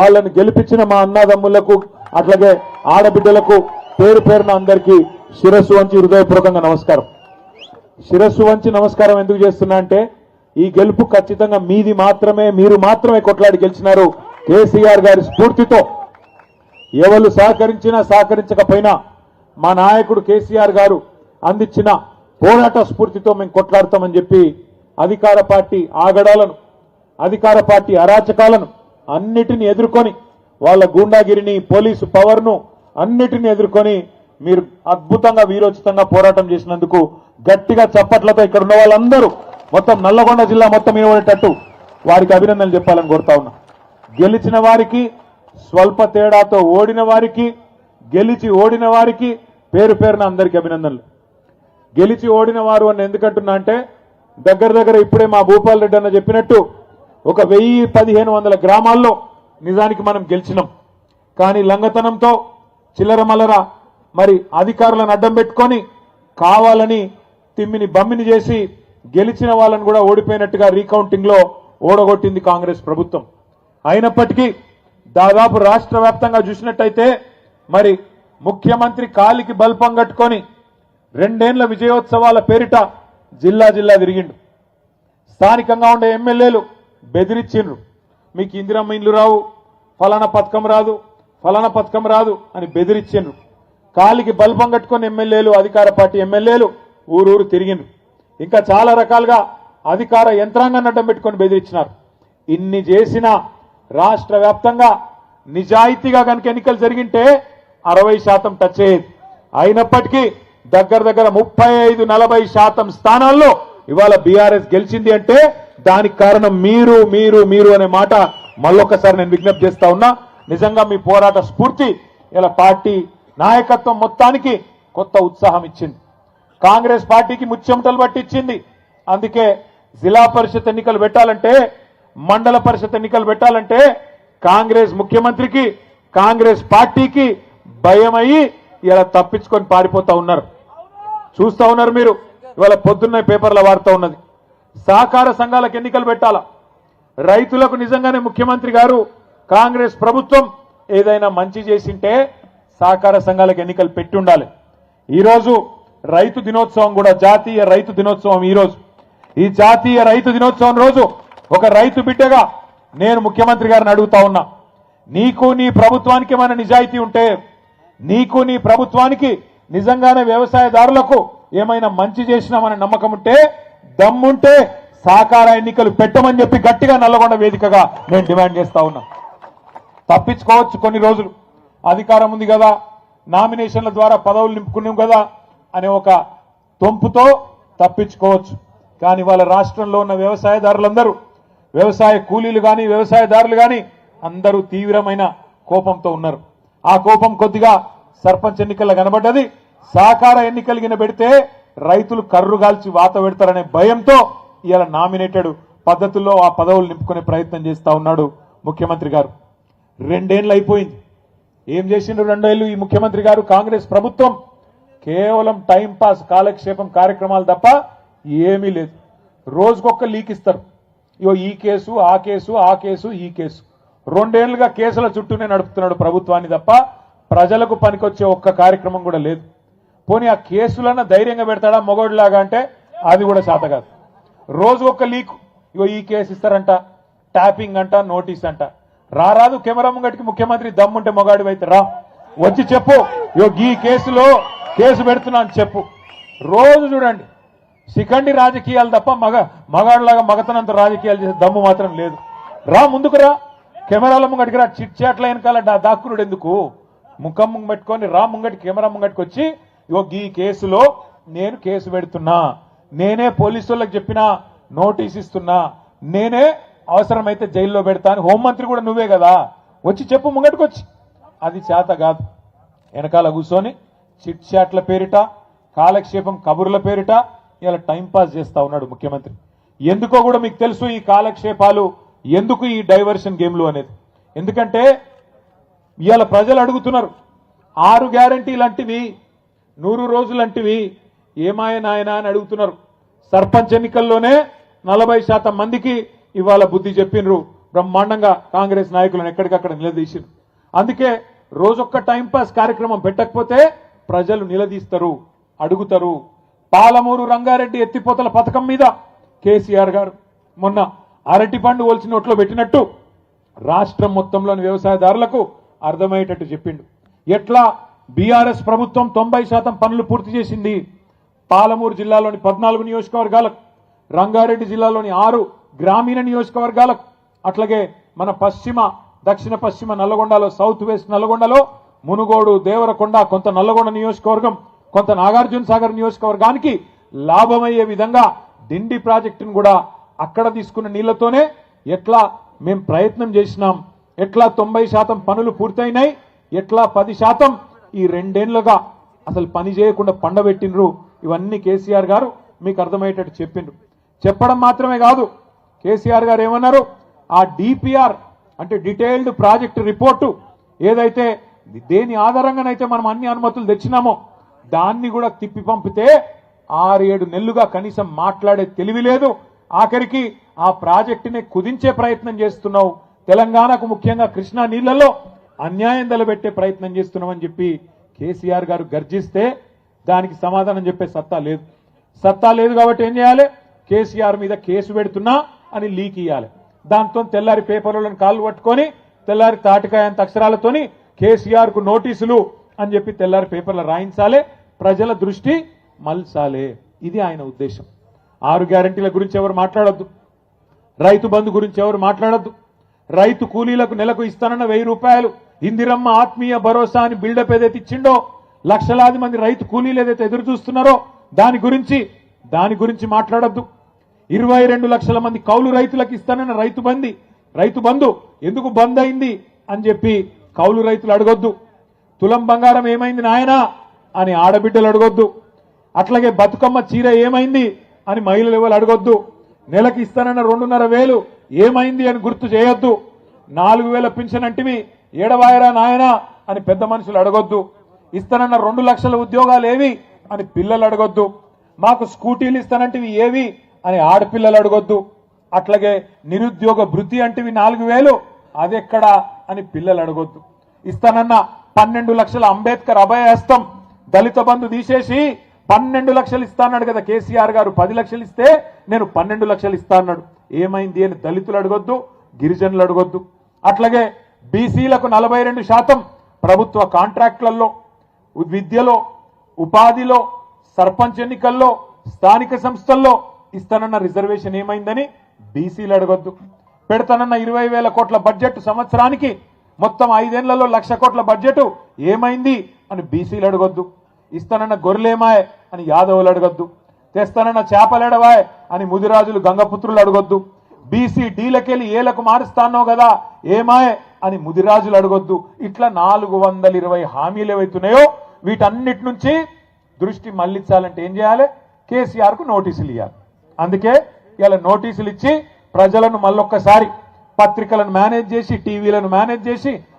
వాళ్ళని గెలిపించిన మా అన్నదమ్ములకు అట్లాగే ఆడబిడ్డలకు పేరు పేరున అందరికీ శిరస్సు వంచి హృదయపూర్వకంగా నమస్కారం. శిరస్సు వంచి నమస్కారం ఎందుకు చేస్తున్నా అంటే ఈ గెలుపు ఖచ్చితంగా మీది మాత్రమే, మీరు మాత్రమే కొట్లాడి గెలిచినారు. కేసీఆర్ గారి స్ఫూర్తితో ఎవరు సహకరించినా సహకరించకపోయినా మా నాయకుడు కేసీఆర్ గారు అందించిన పోరాట స్ఫూర్తితో మేము కొట్లాడతామని చెప్పి అధికార పార్టీ ఆగడాలను, అధికార పార్టీ అరాచకాలను అన్నిటిని ఎదుర్కొని వాళ్ళ గూండాగిరిని, పోలీసు పవర్ను అన్నిటిని ఎదుర్కొని మీరు అద్భుతంగా వీరోచితంగా పోరాటం చేసినందుకు గట్టిగా చప్పట్లతో ఇక్కడ ఉన్న వాళ్ళందరూ మొత్తం నల్లగొండ జిల్లా మొత్తం వినబడేటట్టు వారికి అభినందనలు చెప్పాలని కోరుతా ఉన్నా. గెలిచిన వారికి, స్వల్ప తేడాతో ఓడిన వారికి, గెలిచి ఓడిన వారికి పేరు పేరున అందరికీ అభినందనలు. గెలిచి ఓడిన వారు అని ఎందుకంటున్నా అంటే దగ్గర ఇప్పుడే మా భూపాల్ రెడ్డి అన్న చెప్పినట్టు ఒక 1000-1500 గ్రామాల్లో నిజానికి మనం గెలిచినాం. కానీ లంగతనంతో చిల్లర మల్లర మరి అధికారులను అడ్డం పెట్టుకొని కావాలని తిమ్మిని బమ్మిని చేసి గెలిచిన వాళ్ళని కూడా ఓడిపోయినట్టుగా రీకౌంటింగ్ లో ఓడగొట్టింది కాంగ్రెస్ ప్రభుత్వం. అయినప్పటికీ దాదాపు రాష్ట్ర వ్యాప్తంగా చూసినట్టయితే మరి ముఖ్యమంత్రి కాలికి బల్పం కట్టుకొని 2 ఏళ్ల విజయోత్సవాల పేరిట జిల్లా జిల్లా తిరిగిండు. స్థానికంగా ఉండే ఎమ్మెల్యేలు బెదిరించిండ్రు, మీకు ఇందిరమ్మ ఇండ్లు రావు, ఫలానా పథకం రాదు, ఫలానా పథకం రాదు అని బెదిరించిండ్రు. కాలికి బల్పం కట్టుకొని ఎమ్మెల్యేలు, అధికార పార్టీ ఎమ్మెల్యేలు ఊరూరు తిరిగిండ్రు. ఇంకా చాలా రకాలుగా అధికార యంత్రాంగాన్ని అడ్డం పెట్టుకొని బెదిరించినారు. ఇన్ని చేసినా రాష్ట్ర వ్యాప్తంగా నిజాయితీగా కనుక ఎన్నికలు జరిగింటే 60% టచ్ అయ్యేది. అయినప్పటికీ దగ్గర 35-40% స్థానాల్లో ఇవాళ బీఆర్ఎస్ గెలిచింది అంటే దానికి కారణం మీరు మీరు మీరు అనే మాట మళ్ళొక్కసారి నేను విజ్ఞప్తి చేస్తా ఉన్నా. నిజంగా మీ పోరాట స్ఫూర్తి ఇలా పార్టీ నాయకత్వం మొత్తానికి కొత్త ఉత్సాహం ఇచ్చింది. కాంగ్రెస్ పార్టీకి ముచ్చెమటలు పట్టించింది. అందుకే జిల్లా పరిషత్ ఎన్నికలు పెట్టాలంటే, మండల పరిషత్ ఎన్నికలు పెట్టాలంటే కాంగ్రెస్ ముఖ్యమంత్రికి, కాంగ్రెస్ పార్టీకి భయమయ్యి ఇలా తప్పించుకొని పారిపోతా ఉన్నారు. చూస్తా ఉన్నారు మీరు. ఇవాళ పొద్దున్న పేపర్లో వాడుతూ ఉన్నది సహకార సంఘాలకు ఎన్నికలు పెట్టాలా. రైతులకు నిజంగానే ముఖ్యమంత్రి గారు, కాంగ్రెస్ ప్రభుత్వం ఏదైనా మంచి చేసింటే సహకార సంఘాలకు ఎన్నికలు పెట్టి ఉండాలి. ఈరోజు రైతు దినోత్సవం కూడా, జాతీయ రైతు దినోత్సవం ఈరోజు. ఈ జాతీయ రైతు దినోత్సవం రోజు ఒక రైతు బిడ్డగా నేను ముఖ్యమంత్రి గారిని అడుగుతా ఉన్నా, నీకు నీ ప్రభుత్వానికి ఏమైనా నిజాయితీ ఉంటే, నీకు నీ ప్రభుత్వానికి నిజంగానే వ్యవసాయదారులకు ఏమైనా మంచి చేసినామనే నమ్మకం ఉంటే, దమ్ముంటే సహకార ఎన్నికలు పెట్టమని చెప్పి గట్టిగా నల్లగొండ వేదికగా నేను డిమాండ్ చేస్తా ఉన్నా. తప్పించుకోవచ్చు కొన్ని రోజులు, అధికారం ఉంది కదా, నామినేషన్ల ద్వారా పదవులు నింపుకున్నాం కదా అనే ఒక తొంపుతో తప్పించుకోవచ్చు. కానీ వాళ్ళ రాష్ట్రంలో ఉన్న వ్యవసాయదారులందరూ, వ్యవసాయ కూలీలు కానీ వ్యవసాయదారులు కానీ అందరూ తీవ్రమైన కోపంతో ఉన్నారు. ఆ కోపం కొద్దిగా సర్పంచ్ ఎన్నికల్లో కనబడ్డది. సహకార ఎన్నికలు గిన పెడితే రైతులు కర్రుగాల్చి వాత పెడతారనే భయంతో ఇలా నామినేటెడ్ పద్ధతుల్లో ఆ పదవులు నింపుకునే ప్రయత్నం చేస్తా ఉన్నాడు ముఖ్యమంత్రి గారు. 2 ఏళ్ళు అయిపోయింది. ఏం చేసిండ్రు 2 ఏళ్ళు ఈ ముఖ్యమంత్రి గారు? కాంగ్రెస్ ప్రభుత్వం కేవలం టైం పాస్, కాలక్షేపం కార్యక్రమాలు తప్ప ఏమీ లేదు. రోజుకొక లీక్ ఇస్తారు. ఇగో ఈ కేసు, ఆ కేసు, ఆ కేసు, ఈ కేసు. 2 ఏళ్లుగా కేసుల చుట్టూనే నడుపుతున్నాడు ప్రభుత్వాన్ని తప్ప ప్రజలకు పనికొచ్చే ఒక్క కార్యక్రమం కూడా లేదు. పోనీ ఆ కేసులన్నా ధైర్యంగా పెడతాడా మొగోడిలాగా అంటే అది కూడా చేత కాదు. రోజు ఒక లీక్, ఇగో ఈ కేసు ఇస్తారంట, ట్యాపింగ్ అంట, నోటీస్ అంట. రారాదు కెమెరా ముంగటికి ముఖ్యమంత్రి దమ్ముంటే మొగాడి అయితే రా, వచ్చి చెప్పు, ఇగో ఈ కేసులో కేసు పెడుతున్నా అని చెప్పు. రోజు చూడండి శిఖండి రాజకీయాలు తప్ప మగాడిలాగా మగతనంత రాజకీయాలు చేసే దమ్ము మాత్రం లేదు. రా ముందుకు రా, కెమెరాల ముంగటికి రా. చిట్చాట్ల వెనకాల దాక్కునుడు ఎందుకు? ముఖం పెట్టుకొని రా ముంగటి, కెమెరా ముంగటికి వచ్చి ఇగో ఈ కేసులో నేను కేసు పెడుతున్నా, నేనే పోలీసు వాళ్ళకి చెప్పినా, నోటీస్ ఇస్తున్నా, నేనే అవసరమైతే జైల్లో పెడతా అని హోంమంత్రి కూడా నువ్వే కదా, వచ్చి చెప్పు ముంగటికి వచ్చి. అది చేత కాదు. వెనకాల కూర్చొని చిట్చాట్ల పేరిట, కాలక్షేపం కబుర్ల పేరిట ఇలా టైంపాస్ చేస్తా ఉన్నాడు ముఖ్యమంత్రి. ఎందుకో కూడా మీకు తెలుసు ఈ కాలక్షేపాలు, ఎందుకు ఈ డైవర్షన్ గేమ్లు అనేది. ఎందుకంటే ఇవాళ ప్రజలు అడుగుతున్నారు, 6 గ్యారంటీలంటివి, 100 రోజులంటివి ఏమాయ నాయనా అని అడుగుతున్నారు. సర్పంచ్ ఎన్నికల్లోనే 40% మందికి ఇవాళ బుద్ధి చెప్పిండ్రు. బ్రహ్మాండంగా కాంగ్రెస్ నాయకులను ఎక్కడికక్కడ నిలదీసిండు. అందుకే రోజొక్క టైంపాస్ కార్యక్రమం పెట్టకపోతే ప్రజలు నిలదీస్తారు, అడుగుతారు. పాలమూరు రంగారెడ్డి ఎత్తిపోతల పథకం మీద కేసీఆర్ గారు మొన్న అరటి పండు ఒలిచి నోట్లో పెట్టినట్టు రాష్ట్రం మొత్తంలోని వ్యవసాయదారులకు అర్థమయ్యేటట్టు చెప్పిండు. ఎట్లా బీఆర్ఎస్ ప్రభుత్వం 90% పనులు పూర్తి చేసింది. పాలమూరు జిల్లాలోని 14 నియోజకవర్గాలకు, రంగారెడ్డి జిల్లాలోని 6 గ్రామీణ నియోజకవర్గాలకు, అట్లాగే మన దక్షిణ పశ్చిమ నల్లగొండలో, సౌత్ వెస్ట్ నల్లగొండలో మునుగోడు, దేవరకొండ, కొంత నల్లగొండ నియోజకవర్గం, కొంత నాగార్జున సాగర్ నియోజకవర్గానికి లాభమయ్యే విధంగా డిండి ప్రాజెక్టును కూడా అక్కడ తీసుకున్న నీళ్లతోనే ఎట్లా మేము ప్రయత్నం చేసినాం, ఎట్లా 90% పనులు పూర్తయినాయి, ఎట్లా 10% ఈ 2 ఏళ్లుగా అసలు పని చేయకుండా పండబెట్టినరు. ఇవన్నీ కేసీఆర్ గారు మీకు అర్థమయ్యేటట్టు చెప్పిండ్రు. చెప్పడం మాత్రమే కాదు, కేసీఆర్ గారు ఏమన్నారు, ఆ డిపిఆర్ అంటే డీటెయిల్డ్ ప్రాజెక్ట్ రిపోర్టు ఏదైతే దేని ఆధారంగానైతే మనం అన్ని అనుమతులు తెచ్చినామో దాన్ని కూడా తిప్పి పంపితే 6-7 నెలలుగా కనీసం మాట్లాడే తెలివి లేదు. ఆఖరికి ఆ ప్రాజెక్టుని కుదించే ప్రయత్నం చేస్తున్నావు, తెలంగాణకు ముఖ్యంగా కృష్ణా నీళ్లలో అన్యాయం తలబెట్టే ప్రయత్నం చేస్తున్నామని చెప్పి కేసీఆర్ గారు గర్జిస్తే దానికి సమాధానం చెప్పే సత్తా లేదు కాబట్టి ఏం చేయాలి, కేసీఆర్ మీద కేసు పెడుతున్నా అని లీక్ ఇవ్వాలి. దాంతో తెల్లారి పేపర్లను కాళ్ళు పట్టుకొని తెల్లారి తాటికాయంత అక్షరాలతోని కేసీఆర్ కు నోటీసులు అని చెప్పి తెల్లారి పేపర్లు రాయించాలి, ప్రజల దృష్టి మల్చాలే. ఇది ఆయన ఉద్దేశం. 6 గ్యారంటీల గురించి ఎవరు మాట్లాడొద్దు, రైతు బంధు గురించి ఎవరు మాట్లాడొద్దు, రైతు కూలీలకు నెలకు ఇస్తానన్న 1000 రూపాయలు, ఇందిరమ్మ ఆత్మీయ భరోసా అని బిల్డప్ ఏదైతే ఇచ్చిండో, లక్షలాది మంది రైతు కూలీలు ఏదైతే ఎదురు చూస్తున్నారో దాని గురించి మాట్లాడొద్దు. 22 లక్షల మంది కౌలు రైతులకు ఇస్తానన్న రైతు బంధు ఎందుకు బంద్ అయింది అని చెప్పి కౌలు రైతులు అడగొద్దు. తులం బంగారం ఏమైంది నాయనా అని ఆడబిడ్డలు అడగొద్దు. అట్లాగే బతుకమ్మ చీర ఏమైంది అని మహిళలు ఎవరు అడగొద్దు. నెలకి ఇస్తానన్న 2,500 ఏమైంది అని గుర్తు చేయొద్దు. 4,000 పింఛన్ అంటివి ఏడవాయరా నాయనా అని పెద్ద మనుషులు అడగొద్దు. ఇస్తానన్న 2 లక్షల ఉద్యోగాలు ఏవి అని పిల్లలు అడగొద్దు. మాకు స్కూటీలు ఇస్తానంటివి ఏవి అని ఆడపిల్లలు అడగొద్దు. అట్లాగే నిరుద్యోగ భృతి అంటివి 4,000 అదెక్కడా అని పిల్లలు అడగొద్దు. ఇస్తానన్న 12 లక్షల అంబేద్కర్ అభయహస్తం దళిత బంధు తీసేసి 12 లక్షలు ఇస్తా అన్నాడు కదా కేసీఆర్ గారు. 10 లక్షలు ఇస్తే నేను 12 లక్షలు ఇస్తా అన్నాడు. ఏమైంది అని దళితులు అడగొద్దు, గిరిజనులు అడగొద్దు. అట్లాగే బీసీలకు 42% ప్రభుత్వ కాంట్రాక్టులలో, విద్యలో, ఉపాధిలో, సర్పంచ్ ఎన్నికల్లో, స్థానిక సంస్థల్లో ఇస్తానన్న రిజర్వేషన్ ఏమైందని బీసీలు అడగొద్దు. పెడతానన్న 20,000 కోట్ల బడ్జెట్ సంవత్సరానికి మొత్తం 5 ఏళ్లలో 1,00,000 కోట్ల బడ్జెట్ ఏమైంది అని బీసీలు అడగొద్దు. ఇస్తానన్న గొర్రెలేమాయ్ అని యాదవులు అడగొద్దు. తెస్తానన్న చేపలేడవాయ్ అని ముదిరాజులు గంగపుత్రులు అడగొద్దు. బీసీ డీలకెళ్ళి ఏలకు మారుస్తానో కదా ఏమాయ్ అని ముదిరాజులు అడగొద్దు. ఇట్లా 420 హామీలు ఏవైతున్నాయో వీటన్నిటి నుంచి దృష్టి మళ్లించాలంటే ఏం చేయాలి, కేసీఆర్ కు నోటీసులు ఇవ్వాలి. అందుకే ఇలా నోటీసులు ఇచ్చి ప్రజలను మళ్ళొక్కసారి పత్రికలను మేనేజ్ చేసి, టీవీలను మేనేజ్ చేసి